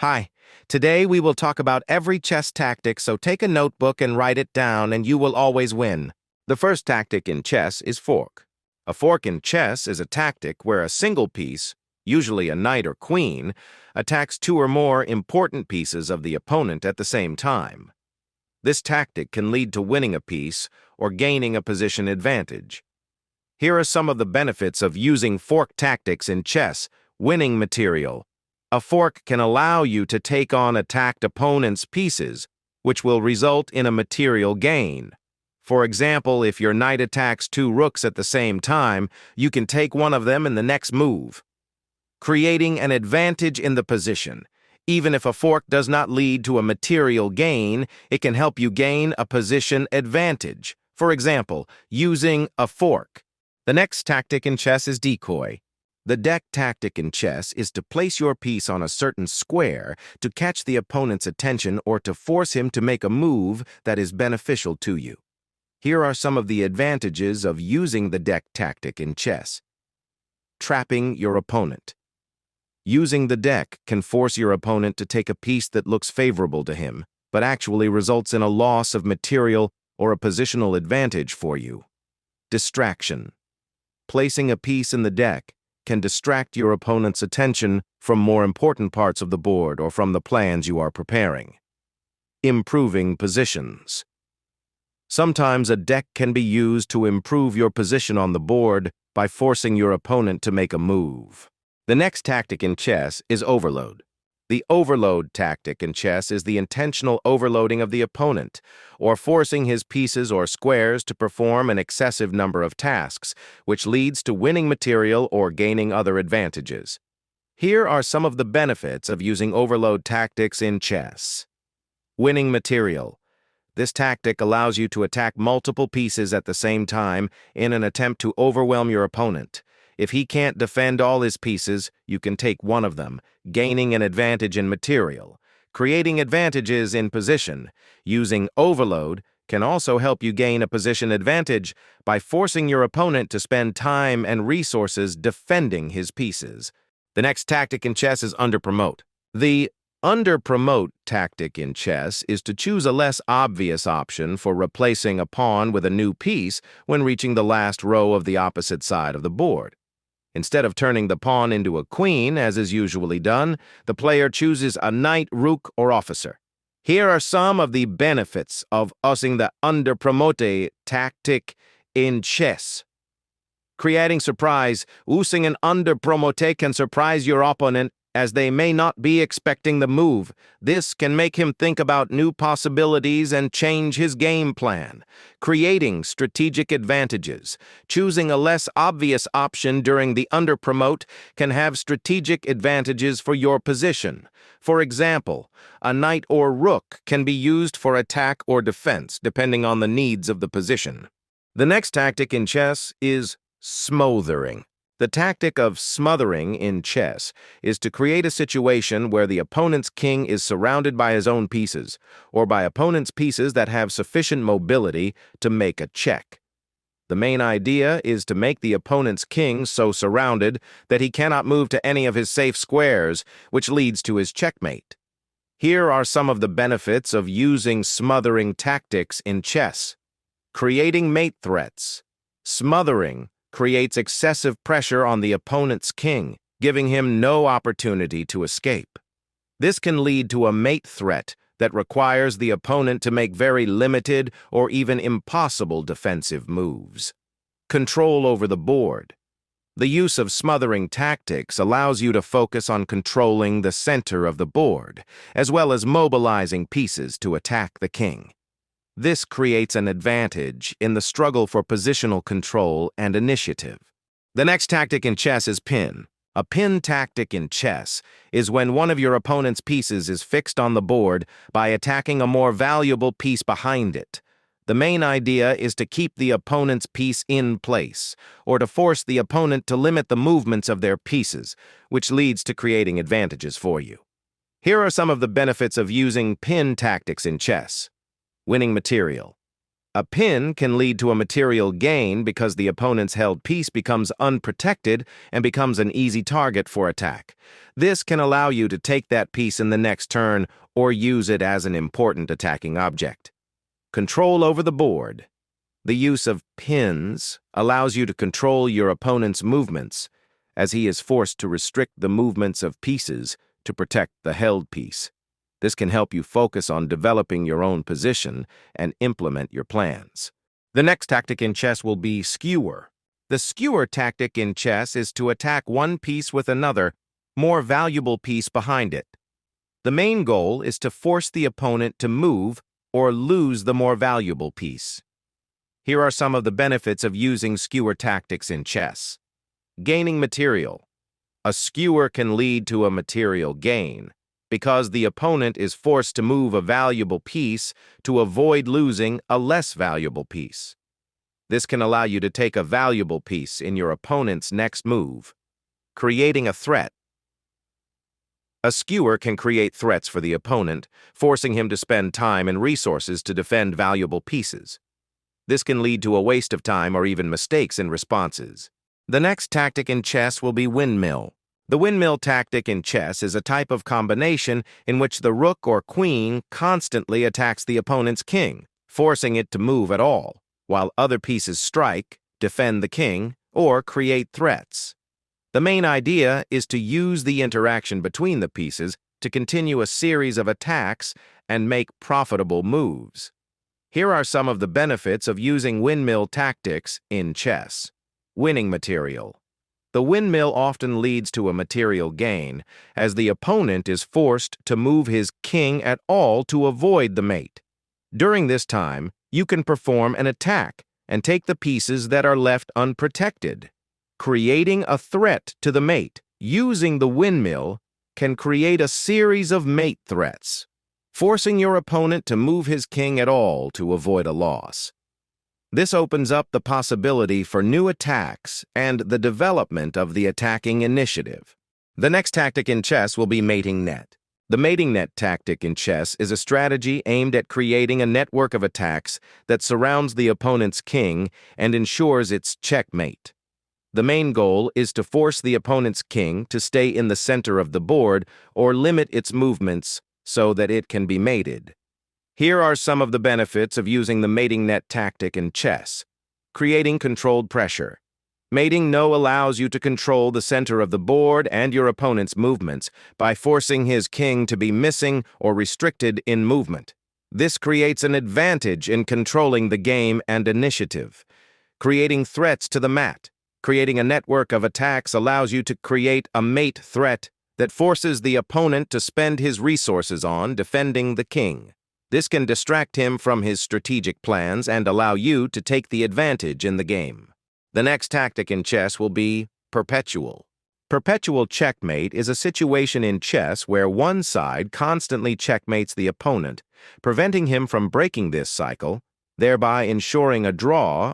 Hi, today we will talk about every chess tactic, so take a notebook and write it down and you will always win. The first tactic in chess is fork. A fork in chess is a tactic where a single piece, usually a knight or queen, attacks two or more important pieces of the opponent at the same time. This tactic can lead to winning a piece or gaining a position advantage. Here are some of the benefits of using fork tactics in chess. Winning material. A fork can allow you to take on attacked opponents' pieces, which will result in a material gain. For example, if your knight attacks two rooks at the same time, you can take one of them in the next move, creating an advantage in the position. Even if a fork does not lead to a material gain, it can help you gain a position advantage. For example, using a fork. The next tactic in chess is decoy. The deck tactic in chess is to place your piece on a certain square to catch the opponent's attention or to force him to make a move that is beneficial to you. Here are some of the advantages of using the deck tactic in chess. Trapping your opponent. Using the deck can force your opponent to take a piece that looks favorable to him, but actually results in a loss of material or a positional advantage for you. Distraction. Placing a piece in the deck can distract your opponent's attention from more important parts of the board or from the plans you are preparing. Improving positions. Sometimes a deck can be used to improve your position on the board by forcing your opponent to make a move. The next tactic in chess is overload. The overload tactic in chess is the intentional overloading of the opponent, or forcing his pieces or squares to perform an excessive number of tasks, which leads to winning material or gaining other advantages. Here are some of the benefits of using overload tactics in chess. Winning material. This tactic allows you to attack multiple pieces at the same time in an attempt to overwhelm your opponent. If he can't defend all his pieces, you can take one of them, gaining an advantage in material. Creating advantages in position. Using overload can also help you gain a position advantage by forcing your opponent to spend time and resources defending his pieces. The next tactic in chess is under-promote. The under-promote tactic in chess is to choose a less obvious option for replacing a pawn with a new piece when reaching the last row of the opposite side of the board. Instead of turning the pawn into a queen, as is usually done, the player chooses a knight, rook, or officer. Here are some of the benefits of using the under-promote tactic in chess. Creating surprise. Using an under-promote can surprise your opponent as they may not be expecting the move. This can make him think about new possibilities and change his game plan. Creating strategic advantages. Choosing a less obvious option during the under-promote can have strategic advantages for your position. For example, a knight or rook can be used for attack or defense, depending on the needs of the position. The next tactic in chess is smothering. The tactic of smothering in chess is to create a situation where the opponent's king is surrounded by his own pieces, or by opponent's pieces that have sufficient mobility to make a check. The main idea is to make the opponent's king so surrounded that he cannot move to any of his safe squares, which leads to his checkmate. Here are some of the benefits of using smothering tactics in chess. Creating mate threats. Smothering creates excessive pressure on the opponent's king, giving him no opportunity to escape. This can lead to a mate threat that requires the opponent to make very limited or even impossible defensive moves. Control over the board. The use of smothering tactics allows you to focus on controlling the center of the board, as well as mobilizing pieces to attack the king. This creates an advantage in the struggle for positional control and initiative. The next tactic in chess is pin. A pin tactic in chess is when one of your opponent's pieces is fixed on the board by attacking a more valuable piece behind it. The main idea is to keep the opponent's piece in place, or to force the opponent to limit the movements of their pieces, which leads to creating advantages for you. Here are some of the benefits of using pin tactics in chess. Winning material. A pin can lead to a material gain because the opponent's held piece becomes unprotected and becomes an easy target for attack. This can allow you to take that piece in the next turn or use it as an important attacking object. Control over the board. The use of pins allows you to control your opponent's movements, as he is forced to restrict the movements of pieces to protect the held piece. This can help you focus on developing your own position and implement your plans. The next tactic in chess will be skewer. The skewer tactic in chess is to attack one piece with another, more valuable piece behind it. The main goal is to force the opponent to move or lose the more valuable piece. Here are some of the benefits of using skewer tactics in chess. Gaining material. A skewer can lead to a material gain, because the opponent is forced to move a valuable piece to avoid losing a less valuable piece. This can allow you to take a valuable piece in your opponent's next move. Creating a threat. A skewer can create threats for the opponent, forcing him to spend time and resources to defend valuable pieces. This can lead to a waste of time or even mistakes in responses. The next tactic in chess will be windmill. The windmill tactic in chess is a type of combination in which the rook or queen constantly attacks the opponent's king, forcing it to move at all, while other pieces strike, defend the king, or create threats. The main idea is to use the interaction between the pieces to continue a series of attacks and make profitable moves. Here are some of the benefits of using windmill tactics in chess. Winning material. The windmill often leads to a material gain, as the opponent is forced to move his king at all to avoid the mate. During this time, you can perform an attack and take the pieces that are left unprotected. Creating a threat to the mate using the windmill can create a series of mate threats, forcing your opponent to move his king at all to avoid a loss. This opens up the possibility for new attacks and the development of the attacking initiative. The next tactic in chess will be mating net. The mating net tactic in chess is a strategy aimed at creating a network of attacks that surrounds the opponent's king and ensures its checkmate. The main goal is to force the opponent's king to stay in the center of the board or limit its movements so that it can be mated. Here are some of the benefits of using the mating net tactic in chess. Creating controlled pressure. Mating no allows you to control the center of the board and your opponent's movements by forcing his king to be missing or restricted in movement. This creates an advantage in controlling the game and initiative. Creating threats to the mat. Creating a network of attacks allows you to create a mate threat that forces the opponent to spend his resources on defending the king. This can distract him from his strategic plans and allow you to take the advantage in the game. The next tactic in chess will be perpetual. Perpetual checkmate is a situation in chess where one side constantly checkmates the opponent, preventing him from breaking this cycle, thereby ensuring a draw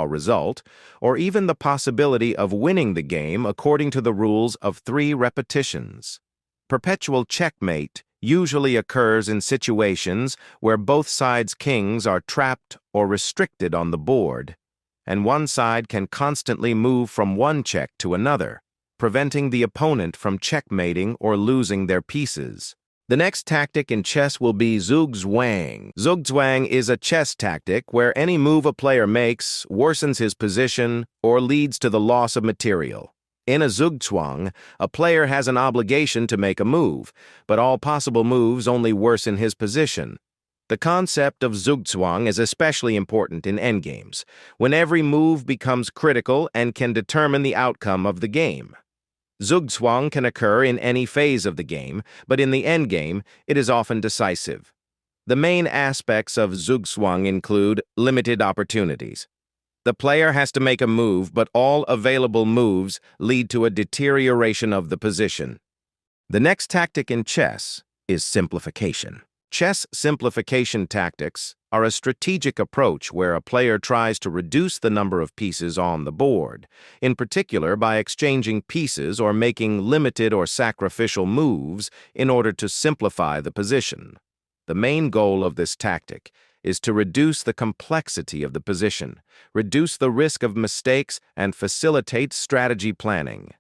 result, or even the possibility of winning the game according to the rules of 3 repetitions. Perpetual checkmate usually occurs in situations where both sides' kings are trapped or restricted on the board, and one side can constantly move from one check to another, preventing the opponent from checkmating or losing their pieces. The next tactic in chess will be zugzwang. Zugzwang is a chess tactic where any move a player makes worsens his position or leads to the loss of material. In a zugzwang, a player has an obligation to make a move, but all possible moves only worsen his position. The concept of zugzwang is especially important in endgames, when every move becomes critical and can determine the outcome of the game. Zugzwang can occur in any phase of the game, but in the endgame, it is often decisive. The main aspects of zugzwang include limited opportunities. The player has to make a move, but all available moves lead to a deterioration of the position. The next tactic in chess is simplification. Chess simplification tactics are a strategic approach where a player tries to reduce the number of pieces on the board, in particular by exchanging pieces or making limited or sacrificial moves in order to simplify the position. The main goal of this tactic is to reduce the complexity of the position, reduce the risk of mistakes, and facilitate strategy planning.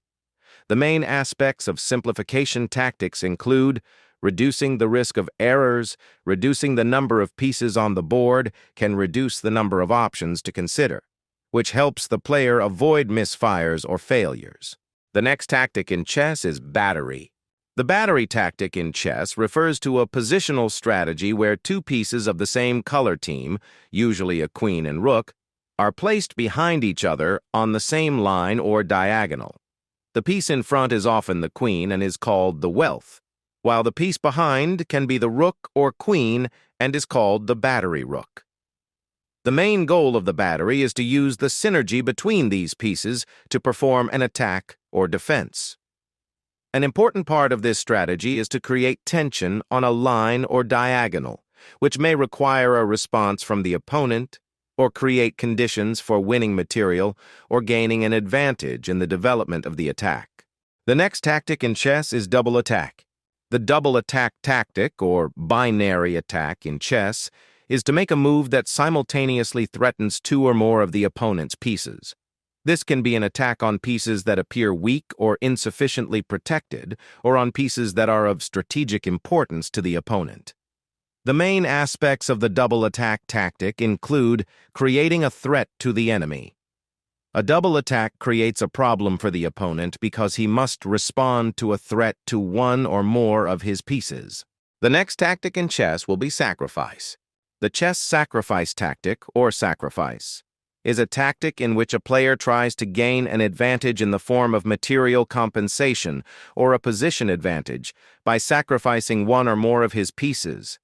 The main aspects of simplification tactics include reducing the risk of errors, reducing the number of pieces on the board can reduce the number of options to consider, which helps the player avoid misfires or failures. The next tactic in chess is battery. The battery tactic in chess refers to a positional strategy where two pieces of the same color team, usually a queen and rook, are placed behind each other on the same line or diagonal. The piece in front is often the queen and is called the wealth, while the piece behind can be the rook or queen and is called the battery rook. The main goal of the battery is to use the synergy between these pieces to perform an attack or defense. An important part of this strategy is to create tension on a line or diagonal, which may require a response from the opponent or create conditions for winning material or gaining an advantage in the development of the attack. The next tactic in chess is double attack. The double attack tactic, or binary attack in chess, is to make a move that simultaneously threatens two or more of the opponent's pieces. This can be an attack on pieces that appear weak or insufficiently protected, or on pieces that are of strategic importance to the opponent. The main aspects of the double attack tactic include creating a threat to the enemy. A double attack creates a problem for the opponent because he must respond to a threat to one or more of his pieces. The next tactic in chess will be sacrifice. The chess sacrifice tactic, or sacrifice, is a tactic in which a player tries to gain an advantage in the form of material compensation or a position advantage by sacrificing one or more of his pieces.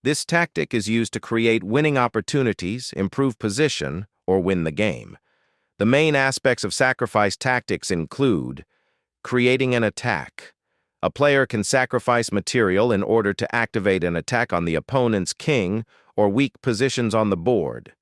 This tactic is used to create winning opportunities, improve position, or win the game. The main aspects of sacrifice tactics include creating an attack. A player can sacrifice material in order to activate an attack on the opponent's king or weak positions on the board.